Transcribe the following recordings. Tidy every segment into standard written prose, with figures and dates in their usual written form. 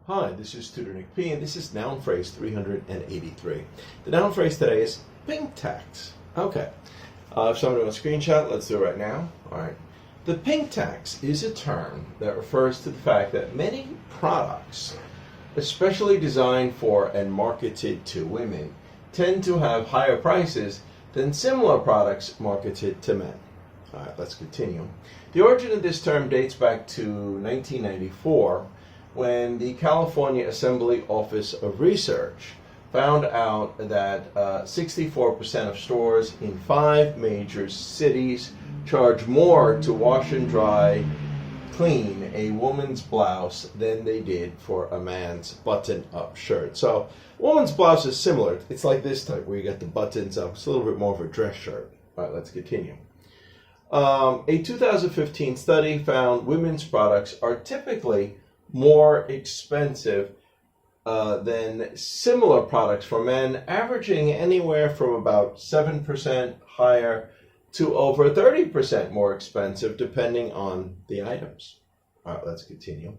Hi, this is Tutor Nick P, and this is noun phrase 383. The noun phrase today is pink tax. Okay. If somebody wants a screenshot, let's do it right now. All right. The pink tax is a term that refers to the fact that many products, especially designed for and marketed to women, tend to have higher prices than similar products marketed to men. All right, let's continue. The origin of this term dates back to 1994, when the California Assembly Office of Research found out that 64% of stores in 5 major cities charge more to wash and dry clean a woman's blouse than they did for a man's button-up shirt. So a woman's blouse is similar. It's like this type where you get the buttons up. It's a little bit more of a dress shirt. All right, let's continue. A 2015 study found women's products are typically more expensive than similar products for men, averaging anywhere from about 7% higher to over 30% more expensive, depending on the items. All right, let's continue.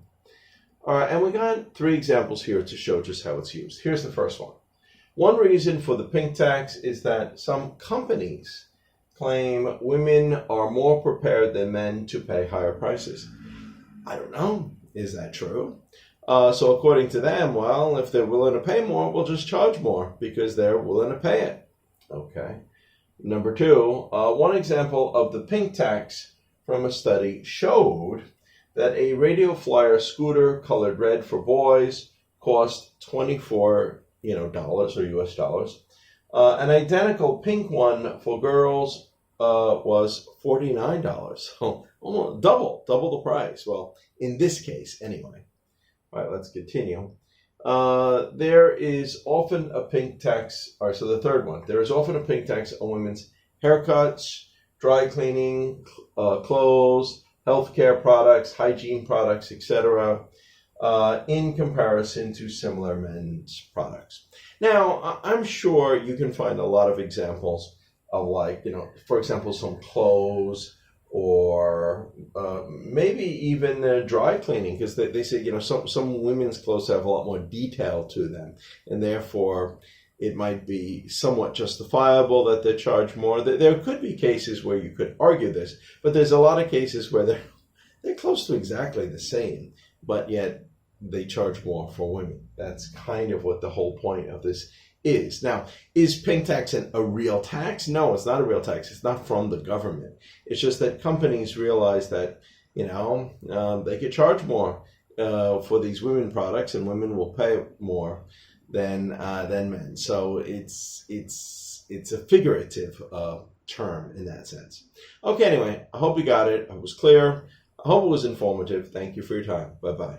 All right, and we got 3 examples here to show just how it's used. Here's the first one. One reason for the pink tax is that some companies claim women are more prepared than men to pay higher prices. I don't know. Is that true? So according to them, well, if they're willing to pay more, we'll just charge more because they're willing to pay it. Okay. Number 2, one example of the pink tax from a study showed that a radio flyer scooter colored red for boys cost $24, dollars or US dollars. An identical pink one for girls was $49. So almost double the price. Well, in this case, anyway. All right, let's continue. There is often a pink tax, so the third one. There is often a pink tax on women's haircuts, dry cleaning, clothes, healthcare products, hygiene products, etc., in comparison to similar men's products. Now, I'm sure you can find a lot of examples of, like, for example, some clothes, or maybe even dry cleaning, because they say, some women's clothes have a lot more detail to them, and therefore it might be somewhat justifiable that they charge more. There could be cases where you could argue this, but there's a lot of cases where they're close to exactly the same, but yet they charge more for women. That's kind of what the whole point of this is. Now, is pink tax a real tax? No, it's not a real tax. It's not from the government. It's just that companies realize that, they could charge more for these women products, and women will pay more than men. So it's a figurative term in that sense. Okay, anyway, I hope you got it. It was clear. I hope it was informative. Thank you for your time. Bye-bye.